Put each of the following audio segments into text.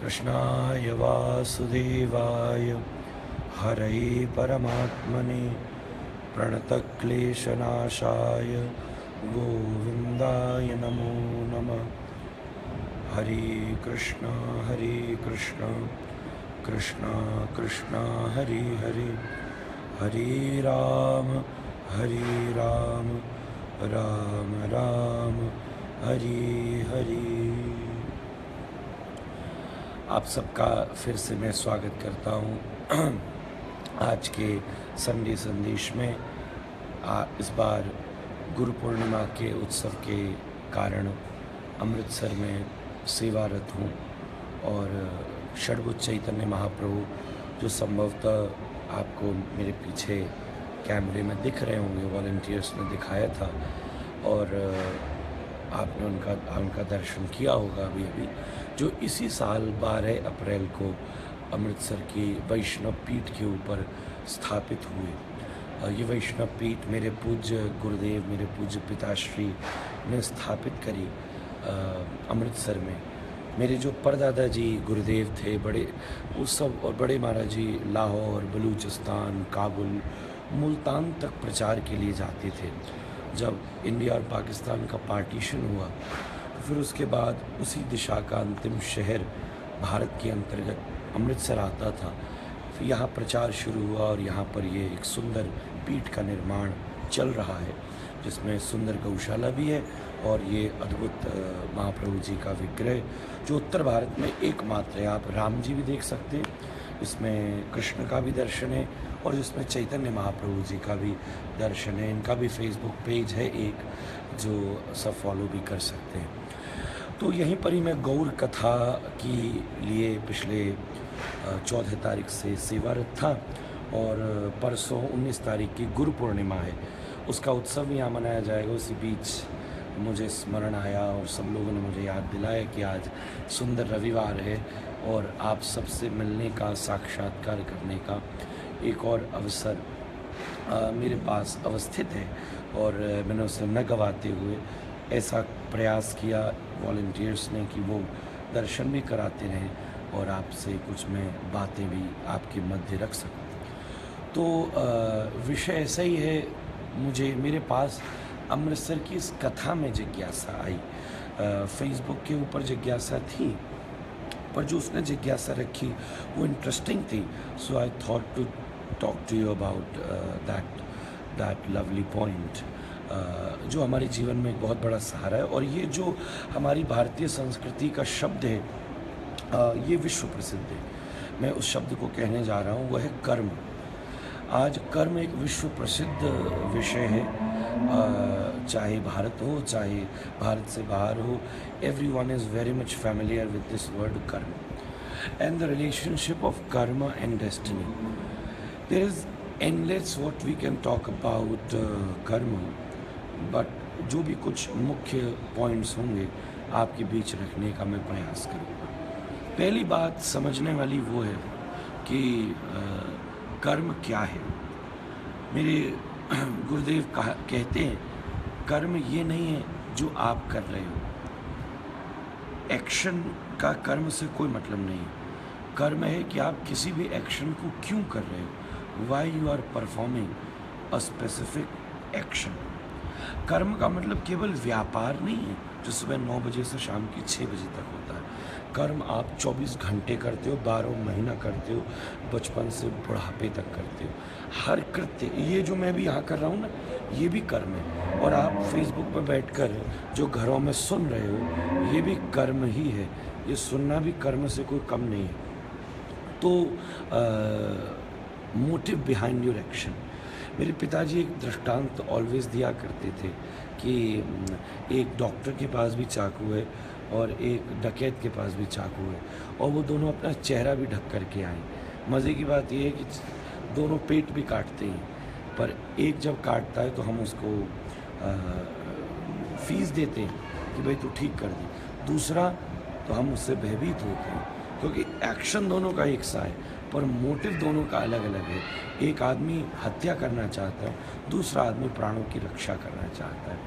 कृष्णाय वासुदेवाय हरये परमात्मने प्रणतक्लेशनाशाय गोविन्दाय नमो नमः। हरे कृष्ण कृष्ण कृष्ण हरे हरे, हरे राम राम राम हरे हरे। आप सबका फिर से मैं स्वागत करता हूँ आज के संडे संदेश में। इस बार गुरु पूर्णिमा के उत्सव के कारण अमृतसर में सेवारत हूँ और षडभुज चैतन्य महाप्रभु जो संभवतः आपको मेरे पीछे कैमरे में दिख रहे होंगे, वॉलंटियर्स ने दिखाया था और आपने उनका दर्शन किया होगा अभी, जो इसी साल 12 अप्रैल को अमृतसर की वैष्णव पीठ के ऊपर स्थापित हुए। ये वैष्णव पीठ मेरे पूज्य गुरुदेव, मेरे पूज्य पिताश्री ने स्थापित करी अमृतसर में। मेरे जो परदादा जी गुरुदेव थे बड़े, वो सब, और बड़े महाराज जी लाहौर, बलूचिस्तान, काबुल, मुल्तान तक प्रचार के लिए जाते थे। जब इंडिया और पाकिस्तान का पार्टीशन हुआ तो फिर उसके बाद उसी दिशा का अंतिम शहर भारत के अंतर्गत अमृतसर आता था। फिर यहाँ प्रचार शुरू हुआ और यहाँ पर ये एक सुंदर पीठ का निर्माण चल रहा है, जिसमें सुंदर गौशाला भी है और ये अद्भुत महाप्रभु जी का विग्रह जो उत्तर भारत में एकमात्र है। आप राम जी भी देख सकते हैं, इसमें कृष्ण का भी दर्शन है और इसमें चैतन्य महाप्रभु जी का भी दर्शन है। इनका भी फेसबुक पेज है एक, जो सब फॉलो भी कर सकते हैं। तो यहीं पर ही मैं गौर कथा के लिए पिछले 14 तारीख से सेवारत था और परसों 19 तारीख की गुरु पूर्णिमा है, उसका उत्सव यहाँ मनाया जाएगा। उसी बीच मुझे स्मरण आया और सब लोगों ने मुझे याद दिलाया कि आज सुंदर रविवार है और आप सबसे मिलने का, साक्षात्कार करने का एक और अवसर मेरे पास अवस्थित है और मैंने उसे न गंवाते हुए ऐसा प्रयास किया वॉलंटियर्स ने कि वो दर्शन भी कराते रहें और आपसे कुछ मैं बातें भी आपके मध्य रख सकूं। तो विषय ऐसा ही है, मेरे पास अमृतसर की इस कथा में जिज्ञासा आई। फेसबुक के ऊपर जिज्ञासा थी, पर जो उसने जिज्ञासा रखी वो इंटरेस्टिंग थी। So I thought to talk to you about that lovely point जो हमारे जीवन में एक बहुत बड़ा सहारा है। और ये जो हमारी भारतीय संस्कृति का शब्द है, ये विश्व प्रसिद्ध है। मैं उस शब्द को कहने जा रहा हूँ, वह है कर्म। आज कर्म एक विश्व प्रसिद्ध विषय है, चाहे भारत हो चाहे भारत से बाहर हो, everyone is very much familiar with this word karma and the relationship of karma and destiny. There is endless what we can talk about karma, but जो भी कुछ मुख्य पॉइंट्स होंगे आपके बीच रखने का मैं प्रयास करूँगा। पहली बात समझने वाली वो है कि कर्म क्या है। मेरे गुरुदेव कहते हैं कर्म ये नहीं है जो आप कर रहे हो, एक्शन का कर्म से कोई मतलब नहीं है। कर्म है कि आप किसी भी एक्शन को क्यों कर रहे हो, why you are performing a specific action. कर्म का मतलब केवल व्यापार नहीं है जो सुबह 9 बजे से शाम की 6 बजे तक होता है। कर्म आप 24 घंटे करते हो, 12 महीना करते हो, बचपन से बुढ़ापे तक करते हो। हर कृत्य, ये जो मैं भी यहाँ कर रहा हूँ ना, ये भी कर्म है। और आप फेसबुक पर बैठकर जो घरों में सुन रहे हो, ये भी कर्म ही है। ये सुनना भी कर्म से कोई कम नहीं है। तो मोटिव बिहाइंड योर एक्शन। मेरे पिताजी एक दृष्टांत ऑलवेज दिया करते थे कि एक डॉक्टर के पास भी चाकू है और एक डकैत के पास भी चाकू है और वो दोनों अपना चेहरा भी ढक कर के आए। मज़े की बात ये है कि दोनों पेट भी काटते हैं, पर एक जब काटता है तो हम उसको फीस देते हैं कि भाई तू ठीक कर दे, दूसरा तो हम उससे भयभीत होते हैं क्योंकि एक्शन दोनों का एक सा है पर मोटिव दोनों का अलग अलग है। एक आदमी हत्या करना चाहता है, दूसरा आदमी प्राणों की रक्षा करना चाहता है।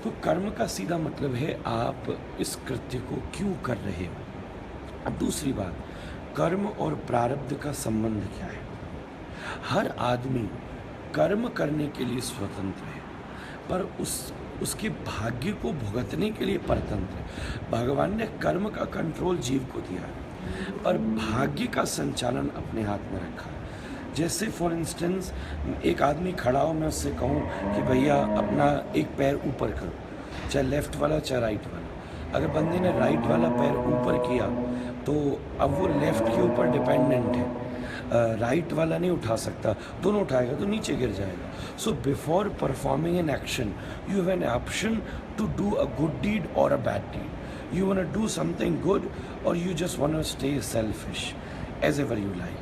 तो कर्म का सीधा मतलब है आप इस कृत्य को क्यों कर रहे हो। अब दूसरी बात, कर्म और प्रारब्ध का संबंध क्या है? हर आदमी कर्म करने के लिए स्वतंत्र है, पर उसके भाग्य को भुगतने के लिए परतंत्र है। भगवान ने कर्म का कंट्रोल जीव को दिया है, पर भाग्य का संचालन अपने हाथ में रखा है। जैसे फॉर इंस्टेंस एक आदमी खड़ा हो, मैं उससे कहूँ कि भैया अपना एक पैर ऊपर करो, चाहे लेफ्ट वाला चाहे राइट वाला। अगर बंदे ने राइट वाला पैर ऊपर किया तो अब वो लेफ्ट के ऊपर डिपेंडेंट है, राइट वाला नहीं उठा सकता, दोनों उठाएगा तो नीचे गिर जाएगा। So before performing an action you have an option to do a good deed और a bad deed. You want to do something good और you just want to stay selfish, as ever you like.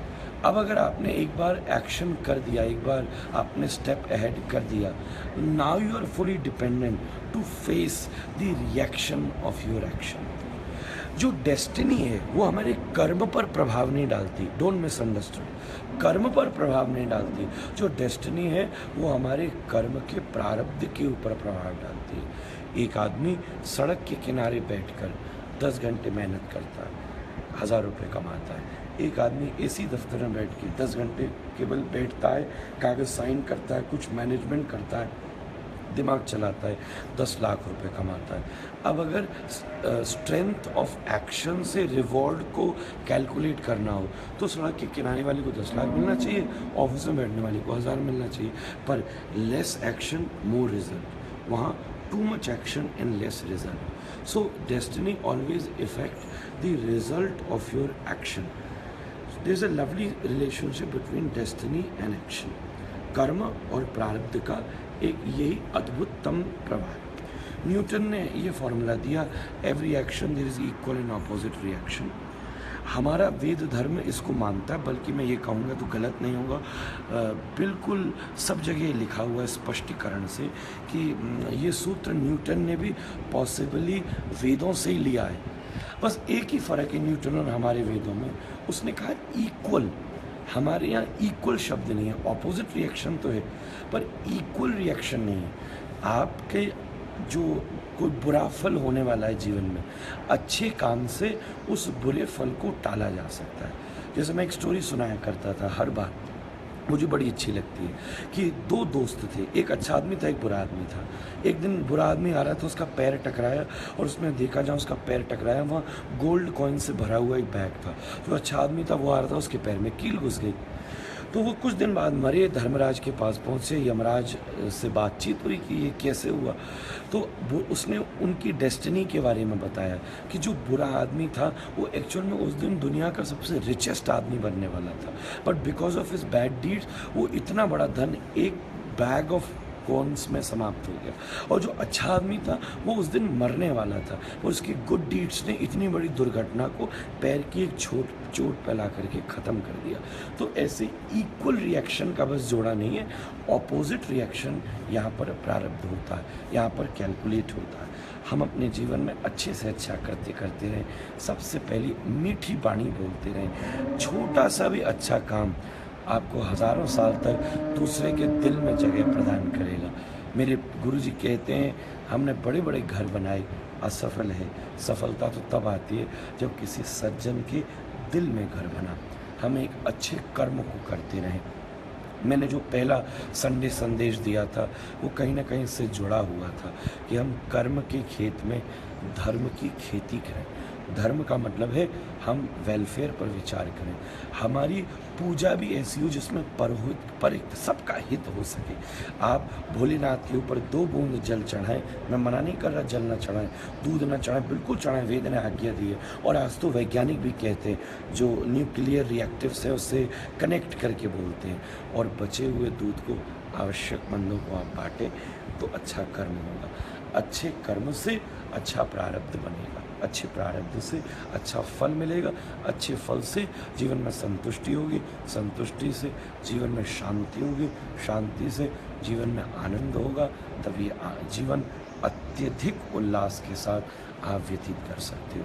अब अगर आपने एक बार action कर दिया, एक बार आपने स्टेप अहेड कर दिया, now you are fully dependent to face the reaction of your action. जो डेस्टिनी है वो हमारे कर्म पर प्रभाव नहीं डालती, डोंट मिसअंडरस्टैंड, कर्म पर प्रभाव नहीं डालती। जो डेस्टिनी है वो हमारे कर्म के प्रारब्ध के ऊपर प्रभाव डालती है। एक आदमी सड़क के किनारे बैठकर 10 घंटे मेहनत करता है, 1000 रुपये कमाता है। एक आदमी एसी दफ्तर में बैठ के 10 घंटे केवल बैठता है, कागज़ साइन करता है, कुछ मैनेजमेंट करता है, दिमाग चलाता है, 10 लाख रुपए कमाता है। अब अगर स्ट्रेंथ ऑफ एक्शन से रिवॉर्ड को कैलकुलेट करना हो तो सड़क के किनारे वाले को 10 लाख मिलना चाहिए, ऑफिस में बैठने वाले को 1000 मिलना चाहिए। पर लेस एक्शन मोर रिजल्ट, वहाँ too much action and less result. So destiny always effect the result of your action. There is a lovely relationship between destiny and action. कर्म और प्रारब्ध का एक यही अद्भुततम प्रभाव। न्यूटन ने ये फॉर्मूला दिया, every action there is equal and opposite reaction. हमारा वेद धर्म इसको मानता है, बल्कि मैं ये कहूँगा तो गलत नहीं होगा, बिल्कुल सब जगह लिखा हुआ है स्पष्टीकरण से कि ये सूत्र न्यूटन ने भी पॉसिबली वेदों से ही लिया है। बस एक ही फ़र्क है न्यूटन और हमारे वेदों में, उसने कहा इक्वल। हमारे यहाँ इक्वल शब्द नहीं है, ऑपोजिट रिएक्शन तो है पर इक्वल रिएक्शन नहीं है। आपके जो कोई बुरा फल होने वाला है जीवन में, अच्छे काम से उस बुरे फल को टाला जा सकता है। जैसे मैं एक स्टोरी सुनाया करता था हर बार, मुझे बड़ी अच्छी लगती है कि 2 दोस्त थे, एक अच्छा आदमी था, एक बुरा आदमी था। एक दिन बुरा आदमी आ रहा था, उसका पैर टकराया और उसने देखा जहाँ उसका पैर टकराया वहाँ गोल्ड कॉइन से भरा हुआ एक बैग था। जो अच्छा आदमी था वो आ रहा था, उसके पैर में कील घुस गई। तो वो कुछ दिन बाद मरे, धर्मराज के पास पहुँचे, यमराज से बातचीत हुई कि ये कैसे हुआ। तो वो उसने उनकी डेस्टिनी के बारे में बताया कि जो बुरा आदमी था वो एक्चुअल में उस दिन दुनिया का सबसे रिचेस्ट आदमी बनने वाला था, but because of his bad deeds वो इतना बड़ा धन एक बैग ऑफ कॉइन्स में समाप्त हो गया। और जो अच्छा आदमी था वो उस दिन मरने वाला था, और उसकी गुड डीड्स ने इतनी बड़ी दुर्घटना को पैर की एक चोट फैला करके ख़त्म कर दिया। तो ऐसे इक्वल रिएक्शन का बस जोड़ा नहीं है, ऑपोजिट रिएक्शन यहाँ पर प्रारब्ध होता है, यहाँ पर कैलकुलेट होता है। हम अपने जीवन में अच्छे से अच्छा करते करते रहें, सबसे पहली मीठी बाणी बोलते रहें। छोटा सा भी अच्छा काम आपको हज़ारों साल तक दूसरे के दिल में जगह प्रदान करेगा। मेरे गुरुजी कहते हैं हमने बड़े बड़े घर बनाए, असफल है। सफलता तो तब आती है जब किसी सज्जन के दिल में घर बना। हम एक अच्छे कर्म को करते रहें। मैंने जो पहला संडे संदेश दिया था वो कहीं ना कहीं से जुड़ा हुआ था कि हम कर्म के खेत में धर्म की खेती करें। धर्म का मतलब है हम वेलफेयर पर विचार करें। हमारी पूजा भी ऐसी हो जिसमें पर सबका हित हो सके। आप भोलेनाथ के ऊपर 2 बूंद जल चढ़ाएं, मैं मना नहीं कर रहा जल ना चढ़ाएं, दूध ना चढ़ाएं, बिल्कुल चढ़ाएं, वेद ने आज्ञा दी है। और आज तो वैज्ञानिक भी कहते हैं जो न्यूक्लियर रिएक्टिव्स है उससे कनेक्ट करके बोलते हैं। और बचे हुए दूध को आवश्यकमंदों को आप बांटें तो अच्छा कर्म होगा। अच्छे कर्म से अच्छा प्रारब्ध बनेगा, अच्छे प्रारब्ध से अच्छा फल मिलेगा, अच्छे फल से जीवन में संतुष्टि होगी, संतुष्टि से जीवन में शांति होगी, शांति से जीवन में आनंद होगा। तब ये जीवन अत्यधिक उल्लास के साथ आप व्यतीत कर सकते हो।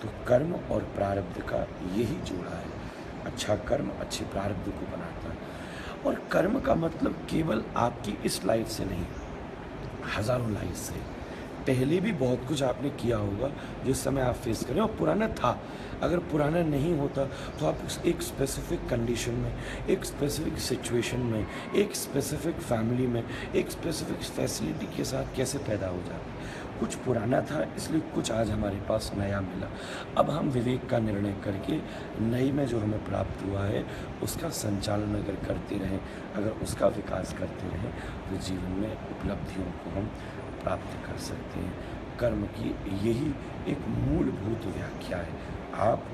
तो कर्म और प्रारब्ध का यही जोड़ा है। अच्छा कर्म अच्छे प्रारब्ध को बनाता है। और कर्म का मतलब केवल आपकी इस लाइफ से नहीं, हज़ारों लाइफ से। पहले भी बहुत कुछ आपने किया होगा जिस समय आप फेस करें, और पुराना था। अगर पुराना नहीं होता तो आप एक स्पेसिफिक कंडीशन में, एक स्पेसिफिक सिचुएशन में, एक स्पेसिफिक फैमिली में, एक स्पेसिफिक फैसिलिटी के साथ कैसे पैदा हो जाते। कुछ पुराना था इसलिए कुछ आज हमारे पास नया मिला। अब हम विवेक का निर्णय करके नई में जो हमें प्राप्त हुआ है उसका संचालन अगर करते रहें, अगर उसका विकास करते रहें, तो जीवन में उपलब्धियों को हम प्राप्त कर सकते हैं। कर्म की यही एक मूलभूत व्याख्या है। आप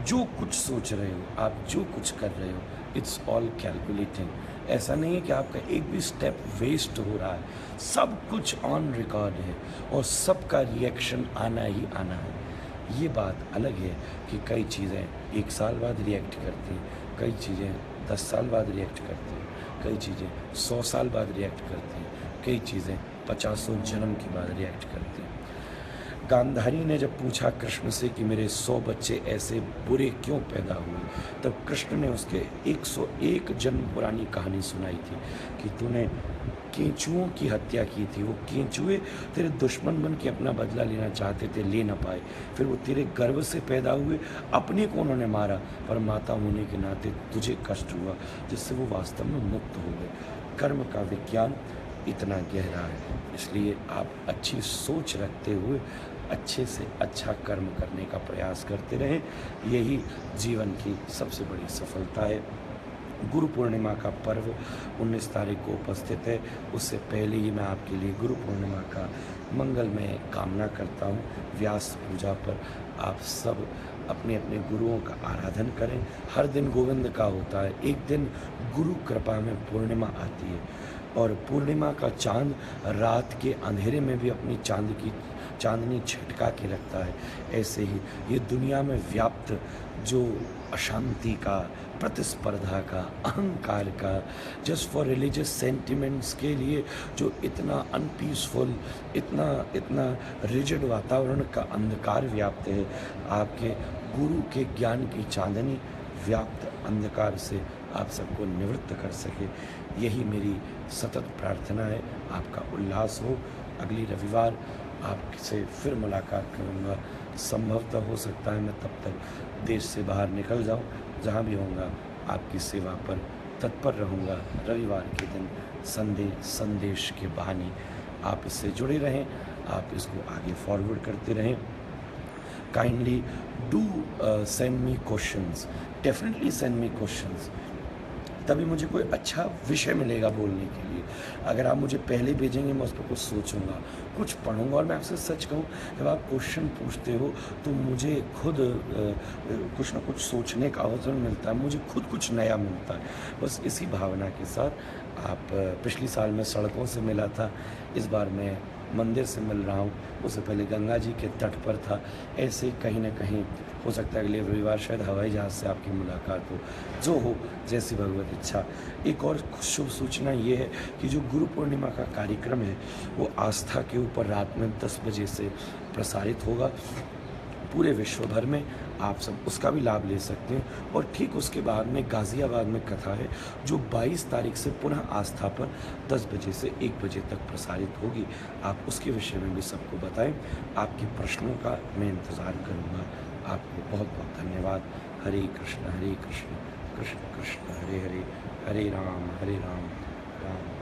जो कुछ सोच रहे हो, आप जो कुछ कर रहे हो, इट्स ऑल कैलकुलेटिंग। ऐसा नहीं है कि आपका एक भी स्टेप वेस्ट हो रहा है, सब कुछ ऑन रिकॉर्ड है और सबका रिएक्शन आना ही आना है। ये बात अलग है कि कई चीज़ें 1 साल बाद रिएक्ट करती हैं, कई चीज़ें 10 साल बाद रिएक्ट करती हैं, कई चीज़ें 100 साल बाद रिएक्ट करती हैं, कई चीज़ें 50 जन्म के बाद रिएक्ट करती हैं। गांधारी ने जब पूछा कृष्ण से कि मेरे 100 बच्चे ऐसे बुरे क्यों पैदा हुए, तब कृष्ण ने उसके 101 जन्म पुरानी कहानी सुनाई थी कि तूने केंचुओं की हत्या की थी। वो केंचुए तेरे दुश्मन बन के अपना बदला लेना चाहते थे, ले ना पाए। फिर वो तेरे गर्भ से पैदा हुए, अपने को उन्होंने मारा, पर माता होने के नाते तुझे कष्ट हुआ, जिससे वो वास्तव में मुक्त हो गए। कर्म का विज्ञान इतना गहरा है, इसलिए आप अच्छी सोच रखते हुए अच्छे से अच्छा कर्म करने का प्रयास करते रहें। यही जीवन की सबसे बड़ी सफलता है। गुरु पूर्णिमा का पर्व 19 तारीख को उपस्थित है। उससे पहले ही मैं आपके लिए गुरु पूर्णिमा का मंगलमय कामना करता हूँ। व्यास पूजा पर आप सब अपने अपने गुरुओं का आराधन करें। हर दिन गोविंद का होता है, एक दिन गुरु कृपा में पूर्णिमा आती है, और पूर्णिमा का चांद रात के अंधेरे में भी अपनी चांदनी छिटका के रखता है। ऐसे ही ये दुनिया में व्याप्त जो अशांति का, प्रतिस्पर्धा का, अहंकार का, जस्ट फॉर रिलीजियस सेंटिमेंट्स के लिए जो इतना अनपीसफुल, इतना रिजिड वातावरण का अंधकार व्याप्त है, आपके गुरु के ज्ञान की चांदनी व्याप्त अंधकार से आप सबको निवृत्त कर सके, यही मेरी सतत प्रार्थना है। आपका उल्लास हो। अगली रविवार आपसे फिर मुलाकात करूँगा। संभवतः हो सकता है मैं तब तक देश से बाहर निकल जाऊँ। जहाँ भी होऊंगा आपकी सेवा पर तत्पर रहूँगा। रविवार के दिन संदेश के बहाने आप इससे जुड़े रहें, आप इसको आगे फॉरवर्ड करते रहें। Kindly do send me questions, definitely send me questions, तभी मुझे कोई अच्छा विषय मिलेगा बोलने के लिए। अगर आप मुझे पहले भेजेंगे मैं उस पर कुछ सोचूंगा, कुछ पढ़ूंगा, और मैं आपसे सच कहूँ, जब आप क्वेश्चन पूछते हो तो मुझे खुद कुछ ना कुछ सोचने का अवसर मिलता है, मुझे खुद कुछ नया मिलता है। बस इसी भावना के साथ आप पिछली साल मैं सड़कों से मिला था, इस बार मैं मंदिर से मिल रहा हूँ। उससे पहले गंगा जी के तट पर था। ऐसे कहीं ना कहीं हो सकता है अगले रविवार शायद हवाई जहाज़ से आपकी मुलाकात हो। जो हो, जैसी भगवत इच्छा। एक और शुभ सूचना ये है कि जो गुरु पूर्णिमा का कार्यक्रम है वो आस्था के ऊपर रात में 10 बजे से प्रसारित होगा पूरे विश्व भर में। आप सब उसका भी लाभ ले सकते हैं। और ठीक उसके बाद में गाज़ियाबाद में कथा है जो 22 तारीख से पुनः आस्था पर 10 बजे से 1 बजे तक प्रसारित होगी। आप उसके विषय में भी सबको बताएं। आपके प्रश्नों का मैं इंतज़ार करूँगा। आपको बहुत बहुत धन्यवाद। हरे कृष्ण कृष्ण कृष्ण हरे हरे, हरे राम राम